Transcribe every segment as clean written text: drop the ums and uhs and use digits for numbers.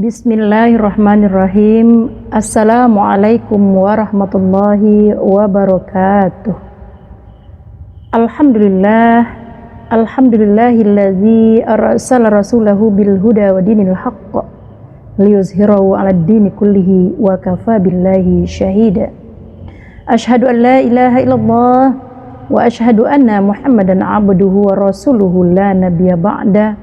Bismillahirrahmanirrahim. Assalamualaikum warahmatullahi wabarakatuh. Alhamdulillahilladzi arsala rasulahu bil huda wa dinil haqq liyuzhirahu 'alad dini kullihi wa kafa billahi syahida. Asyhadu an la ilaha illallah wa asyhadu anna Muhammadan 'abduhu wa rasuluhu la nabiyya ba'da.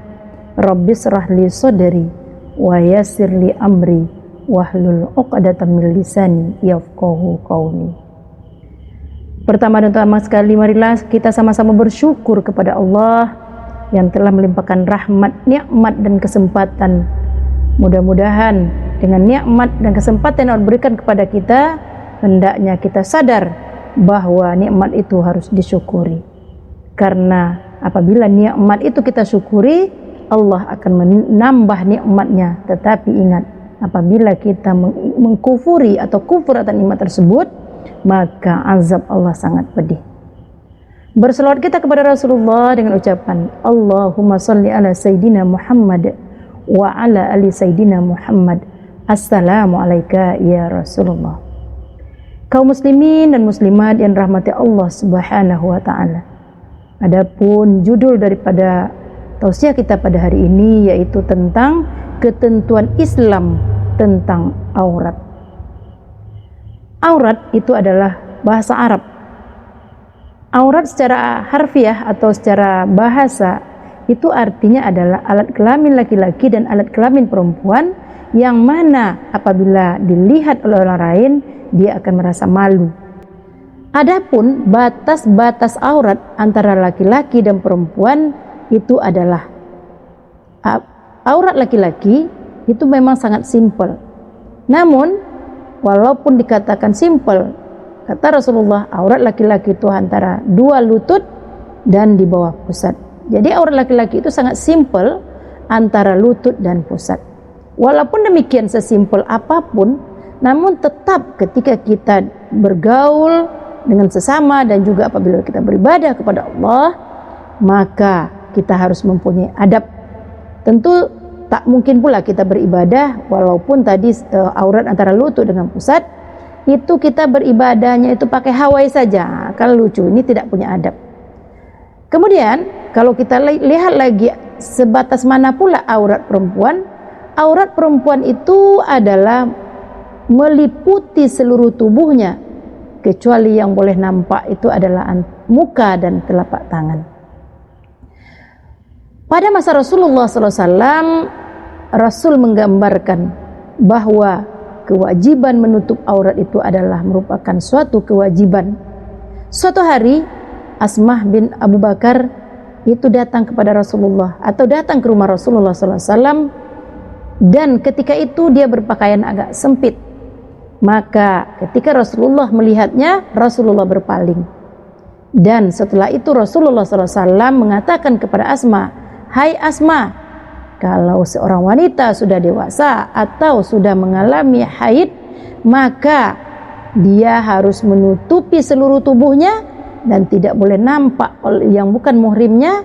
Rabbishrah li sadri wa yassir li amri wahlul 'uqdatam min lisani yafqahu qawli. Pertama sekali marilah kita sama-sama bersyukur kepada Allah yang telah melimpahkan rahmat, nikmat dan kesempatan. Mudah-mudahan dengan nikmat dan kesempatan yang diberikan kepada kita, hendaknya kita sadar bahwa nikmat itu harus disyukuri. Karena apabila nikmat itu kita syukuri, Allah akan menambah nikmatnya. Tetapi ingat, apabila kita mengkufuri atau kufur atas nikmat tersebut, maka azab Allah sangat pedih. Berselawat kita kepada Rasulullah dengan ucapan Allahumma salli ala Sayyidina Muhammad wa ala ali Sayyidina Muhammad. Assalamu alayka ya Rasulullah. Kaum muslimin dan muslimat yang rahmati Allah subhanahu wa ta'ala. Adapun judul daripada tausiah kita pada hari ini yaitu tentang ketentuan Islam tentang aurat. Aurat itu adalah bahasa Arab. Aurat secara harfiah atau secara bahasa itu artinya adalah alat kelamin laki-laki dan alat kelamin perempuan yang mana apabila dilihat oleh orang lain dia akan merasa malu. Adapun batas-batas aurat antara laki-laki dan perempuan itu adalah aurat laki-laki itu memang sangat simpel. Namun walaupun dikatakan simpel, kata Rasulullah, aurat laki-laki itu antara dua lutut dan di bawah pusat. Jadi aurat laki-laki itu sangat simpel antara lutut dan pusat. Walaupun demikian sesimpel apapun, namun tetap ketika kita bergaul dengan sesama dan juga apabila kita beribadah kepada Allah, maka kita harus mempunyai adab. Tentu tak mungkin pula kita beribadah walaupun tadi aurat antara lutut dengan pusat itu kita beribadahnya itu pakai hawai saja. Kalau lucu, ini tidak punya adab. Kemudian kalau kita lihat lagi sebatas mana pula aurat perempuan. Aurat perempuan itu adalah meliputi seluruh tubuhnya, kecuali yang boleh nampak itu adalah muka dan telapak tangan. Pada masa Rasulullah SAW, Rasul menggambarkan bahwa kewajiban menutup aurat itu adalah merupakan suatu kewajiban. Suatu hari, Asmah bin Abu Bakar itu datang kepada Rasulullah atau datang ke rumah Rasulullah SAW, dan ketika itu dia berpakaian agak sempit. Maka ketika Rasulullah melihatnya, Rasulullah berpaling. Dan setelah itu Rasulullah SAW mengatakan kepada Asma, "Hai Asma, kalau seorang wanita sudah dewasa atau sudah mengalami haid, maka dia harus menutupi seluruh tubuhnya dan tidak boleh nampak oleh yang bukan muhrimnya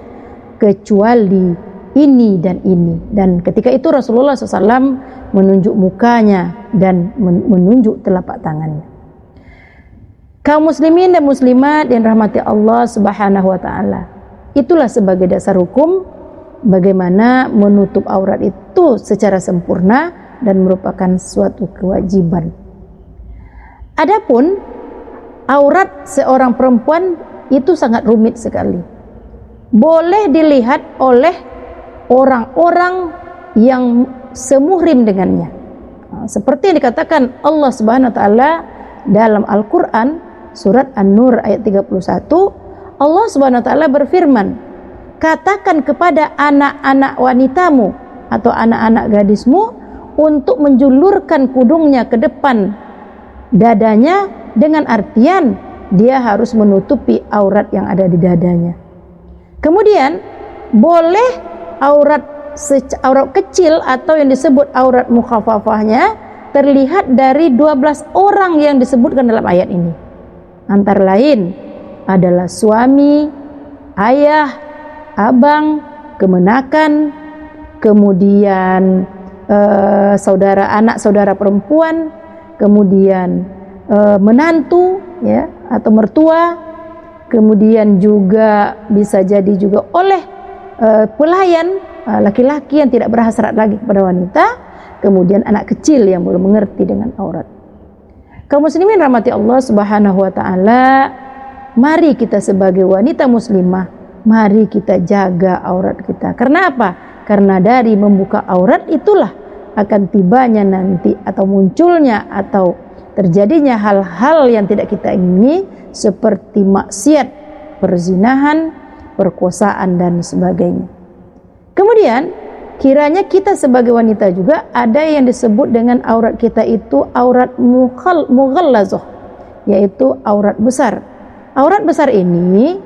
kecuali ini dan ini." Dan ketika itu Rasulullah SAW menunjuk mukanya dan menunjuk telapak tangannya. Kaum muslimin dan muslimat yang rahmati Allah Subhanahu wa ta'ala, itulah sebagai dasar hukum bagaimana menutup aurat itu secara sempurna dan merupakan suatu kewajiban. Adapun aurat seorang perempuan itu sangat rumit sekali. Boleh dilihat oleh orang-orang yang semuhrim dengannya. Seperti yang dikatakan Allah Subhanahu wa taala dalam Al-Qur'an surat An-Nur ayat 31, Allah Subhanahu wa taala berfirman, "Katakan kepada anak-anak wanitamu atau anak-anak gadismu untuk menjulurkan kudungnya ke depan dadanya," dengan artian dia harus menutupi aurat yang ada di dadanya. Kemudian boleh aurat kecil atau yang disebut aurat mukhafafahnya terlihat dari 12 orang yang disebutkan dalam ayat ini. Antara lain adalah suami, ayah, abang, kemenakan, kemudian saudara, anak saudara perempuan, kemudian menantu ya atau mertua, kemudian juga bisa jadi juga oleh pelayan laki-laki yang tidak berhasrat lagi kepada wanita, kemudian anak kecil yang belum mengerti dengan aurat. Kaum muslimin rahmati Allah Subhanahu wa taala, mari kita sebagai wanita muslimah, mari kita jaga aurat kita. Karena apa? Karena dari membuka aurat itulah akan tibanya nanti atau munculnya atau terjadinya hal-hal yang tidak kita ingini seperti maksiat, perzinahan, perkosaan dan sebagainya. Kemudian kiranya kita sebagai wanita juga ada yang disebut dengan aurat kita itu aurat mughallazah, yaitu aurat besar. Aurat besar ini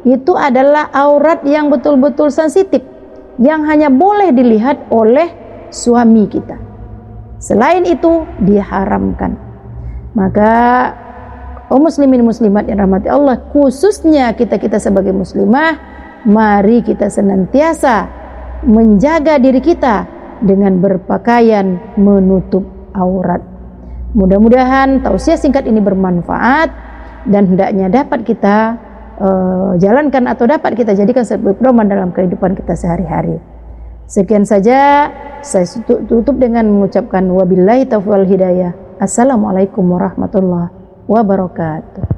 itu adalah aurat yang betul-betul sensitif, yang hanya boleh dilihat oleh suami kita. Selain itu diharamkan. Maka muslimin muslimat yang rahmati Allah, khususnya kita sebagai muslimah, mari kita senantiasa menjaga diri kita dengan berpakaian menutup aurat. Mudah-mudahan tausiah singkat ini bermanfaat dan hendaknya dapat kita jalankan atau dapat kita jadikan sebagai pedoman dalam kehidupan kita sehari-hari. Sekian saja, saya tutup dengan mengucapkan wabillahi taufiq wal hidayah. Assalamualaikum warahmatullahi wabarakatuh.